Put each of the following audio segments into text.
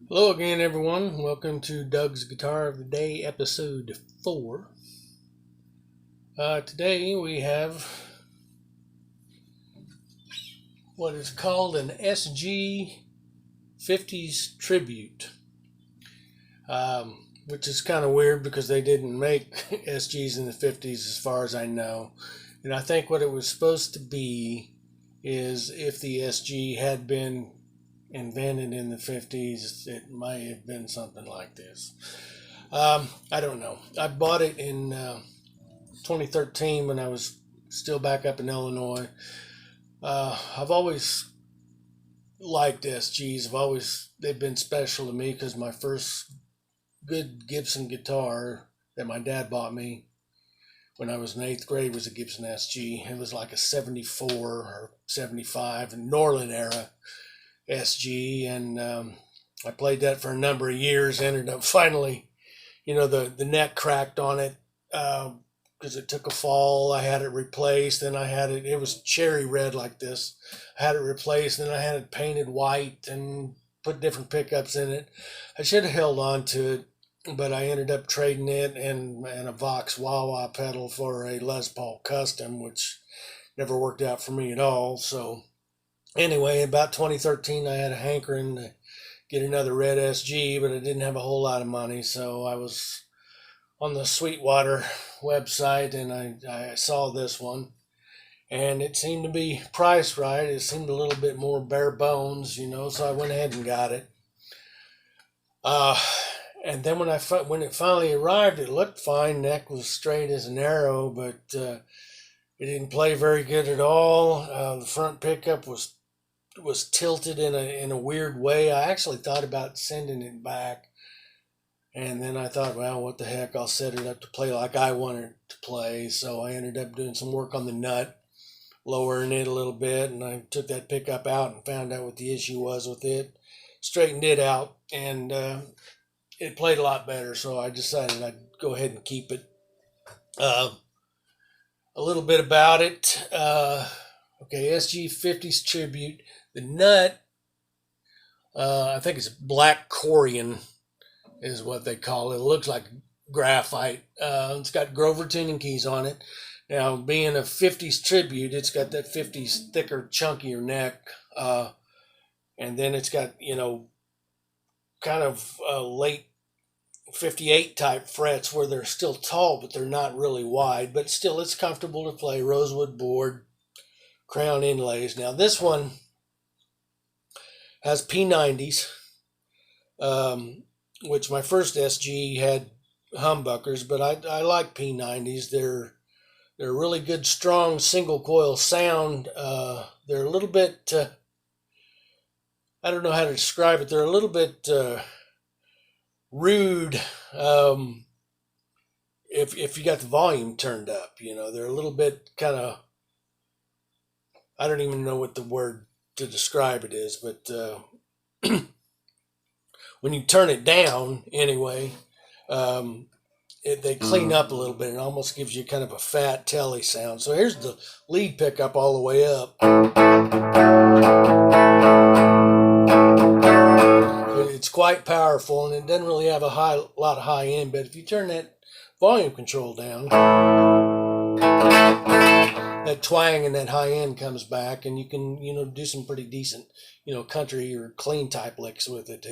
Hello again, everyone. Welcome to Doug's Guitar of the Day, episode 4. Today we have what is called an SG 50s Tribute, which is kind of weird because they didn't make SGs in the 50s as far as I know. And I think what it was supposed to be is if the SG had been invented in the 50s, it might have been something like this. I don't know. I bought it in 2013 when I was still back up in Illinois. I've always liked SGs. They've been special to me because my first good Gibson guitar that my dad bought me when I was in 8th grade was a Gibson SG. It was like a 74 or 75 Norland era SG, and I played that for a number of years. Ended up finally, the neck cracked on it because it took a fall. I had it replaced, then it was cherry red like this. I had it replaced, then I had it painted white and put different pickups in it. I should have held on to it, but I ended up trading it and a Vox wah-wah pedal for a Les Paul Custom, which never worked out for me at all. So anyway, about 2013, I had a hankering to get another red SG, but I didn't have a whole lot of money, so I was on the Sweetwater website, and I saw this one, and it seemed to be priced right. It seemed a little bit more bare bones, so I went ahead and got it. And then when it finally arrived, it looked fine. Neck was straight as an arrow, but it didn't play very good at all. The front pickup was tilted in a weird way. I actually thought about sending it back, and then I thought, well, what the heck, I'll set it up to play like I want it to play. So I ended up doing some work on the nut, lowering it a little bit, and I took that pickup out and found out what the issue was with it, straightened it out, and it played a lot better. So I decided I'd go ahead and keep it. A little bit about it. Okay, SG 50s Tribute. The nut, I think it's black corian is what they call it. It looks like graphite. It's got Grover tuning keys on it. Now, being a 50s Tribute, it's got that 50s thicker, chunkier neck. And then it's got, kind of late 58 type frets where they're still tall, but they're not really wide. But still, it's comfortable to play. Rosewood board, crown inlays. Now, this one has P90s, which my first SG had humbuckers, but I like P90s. They're a really good, strong single coil sound. They're a little bit, I don't know how to describe it. They're a little bit rude if you got the volume turned up. They're a little bit kind of, I don't even know what the word to describe it is, but when you turn it down anyway, they clean up a little bit. It almost gives you kind of a fat telly sound. So here's the lead pickup all the way up. It's quite powerful, and it doesn't really have a lot of high end, but if you turn that volume control down, that twang and that high end comes back, and you can, do some pretty decent, country or clean type licks with it too.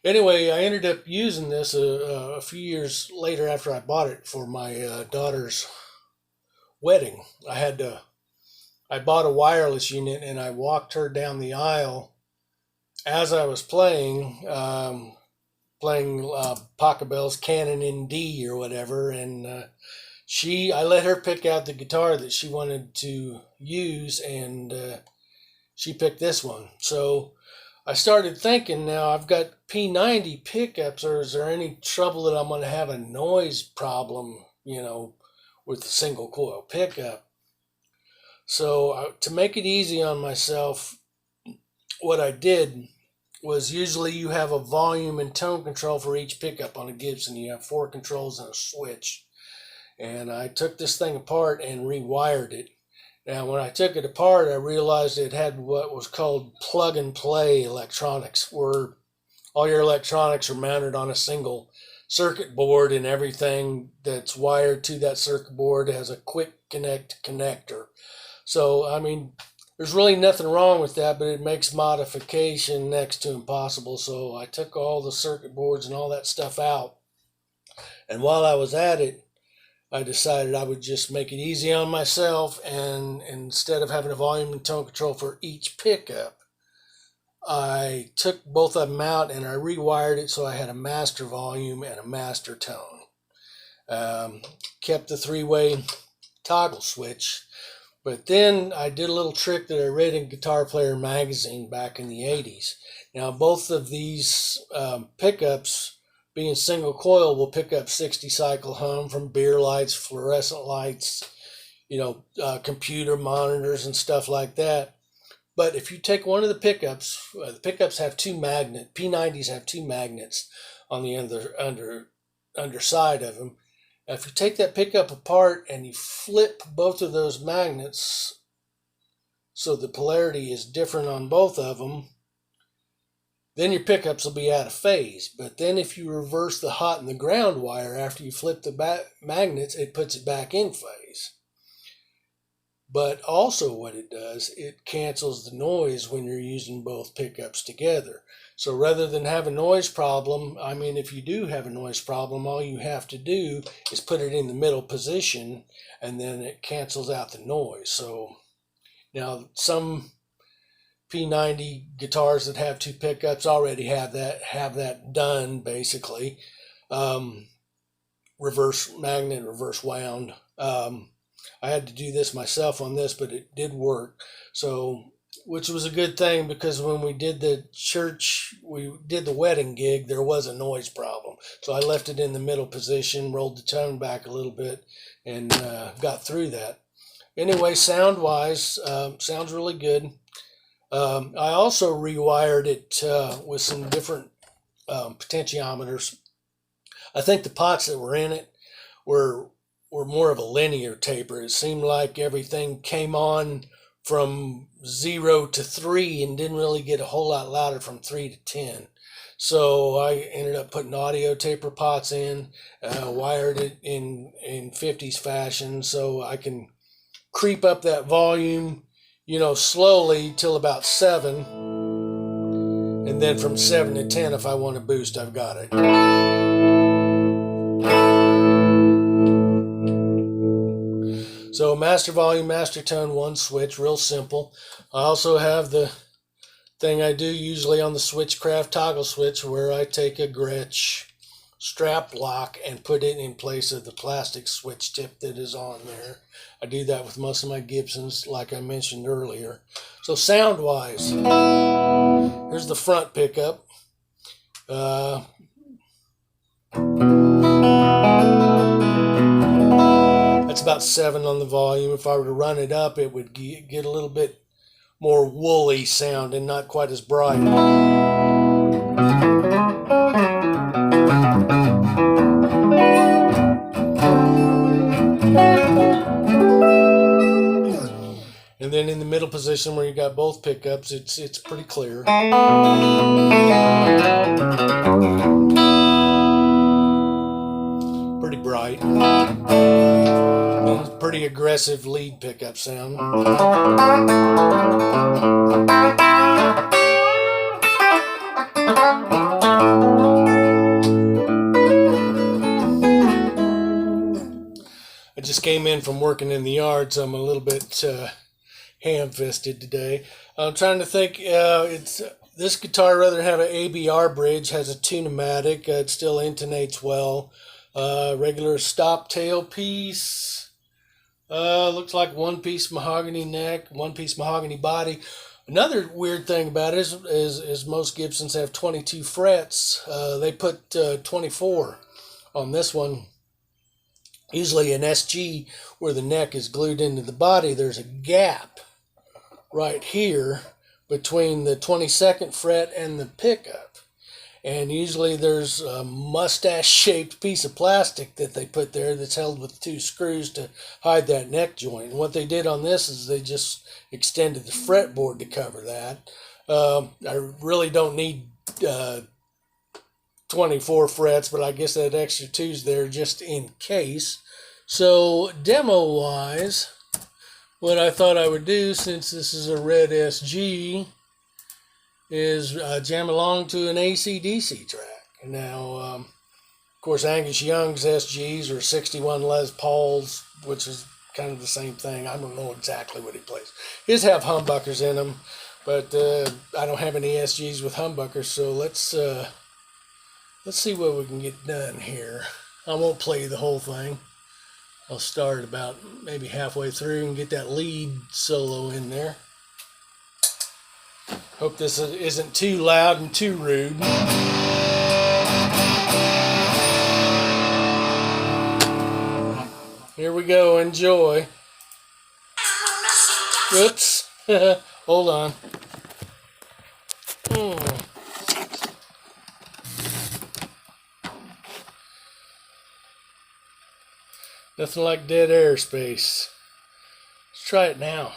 Anyway, I ended up using this a few years later after I bought it for my daughter's wedding. I bought a wireless unit, and I walked her down the aisle as I was playing Pachelbel's Canon in D or whatever, and I let her pick out the guitar that she wanted to use, and she picked this one. So I started thinking, now I've got P90 pickups, or is there any trouble that I'm going to have a noise problem, with the single coil pickup? So to make it easy on myself, what I did was, usually you have a volume and tone control for each pickup on a Gibson. You have 4 controls and a switch. And I took this thing apart and rewired it. Now, when I took it apart, I realized it had what was called plug-and-play electronics, where all your electronics are mounted on a single circuit board, and everything that's wired to that circuit board has a quick connect connector. So, I mean, there's really nothing wrong with that, but it makes modification next to impossible. So I took all the circuit boards and all that stuff out. And while I was at it, I decided I would just make it easy on myself, and instead of having a volume and tone control for each pickup, I took both of them out and I rewired it so I had a master volume and a master tone. Kept the three-way toggle switch, but then I did a little trick that I read in Guitar Player magazine back in the 80s. Now, both of these pickups, being single coil, will pick up 60 cycle hum from beer lights, fluorescent lights, computer monitors and stuff like that. But if you take one of the pickups have two magnets. P90s have two magnets on the underside of them. If you take that pickup apart and you flip both of those magnets so the polarity is different on both of them, then your pickups will be out of phase. But then if you reverse the hot and the ground wire after you flip the magnets, it puts it back in phase. But also what it does, it cancels the noise when you're using both pickups together. So rather than have a noise problem, I mean, if you do have a noise problem, all you have to do is put it in the middle position, and then it cancels out the noise. So now some P90 guitars that have two pickups already have that done, basically. Reverse magnet, reverse wound. I had to do this myself on this, but it did work. So, which was a good thing, because when we did the wedding gig, there was a noise problem. So I left it in the middle position, rolled the tone back a little bit, and got through that. Anyway, sound-wise, sounds really good. I also rewired it with some different potentiometers. I think the pots that were in it were more of a linear taper. It seemed like everything came on from 0 to 3 and didn't really get a whole lot louder from 3 to 10. So I ended up putting audio taper pots in, wired it in 50s fashion so I can creep up that volume, slowly till about 7. And then from 7 to 10, if I want to boost, I've got it. So master volume, master tone, one switch, real simple. I also have the thing I do usually on the Switchcraft toggle switch, where I take a Gretsch strap lock and put it in place of the plastic switch tip that is on there. I do that with most of my Gibsons, like I mentioned earlier. So sound-wise, here's the front pickup. That's about 7 on the volume. If I were to run it up, it would get a little bit more woolly sound and not quite as bright. And then in the middle position where you got both pickups, it's pretty clear. Pretty bright. And pretty aggressive lead pickup sound. I just came in from working in the yard, so I'm a little bit ham-fisted today. I'm trying to think. This guitar, rather than have an ABR bridge, has a tune-o-matic. It still intonates well. Regular stop tailpiece. Looks like one-piece mahogany neck, one-piece mahogany body. Another weird thing about it is most Gibsons have 22 frets. They put 24 on this one. Usually an SG, where the neck is glued into the body, there's a gap right here between the 22nd fret and the pickup. And usually there's a mustache-shaped piece of plastic that they put there that's held with 2 screws to hide that neck joint. And what they did on this is they just extended the fretboard to cover that. I really don't need 24 frets, but I guess that extra 2's there just in case. So demo-wise, what I thought I would do, since this is a red SG, is jam along to an AC/DC track. Now, of course, Angus Young's SGs are 61 Les Pauls, which is kind of the same thing. I don't know exactly what he plays. His have humbuckers in them, but I don't have any SGs with humbuckers, so let's see what we can get done here. I won't play the whole thing. I'll start about maybe halfway through and get that lead solo in there. Hope this isn't too loud and too rude. Here we go, enjoy. Whoops, hold on. Nothing like dead airspace. Let's try it now.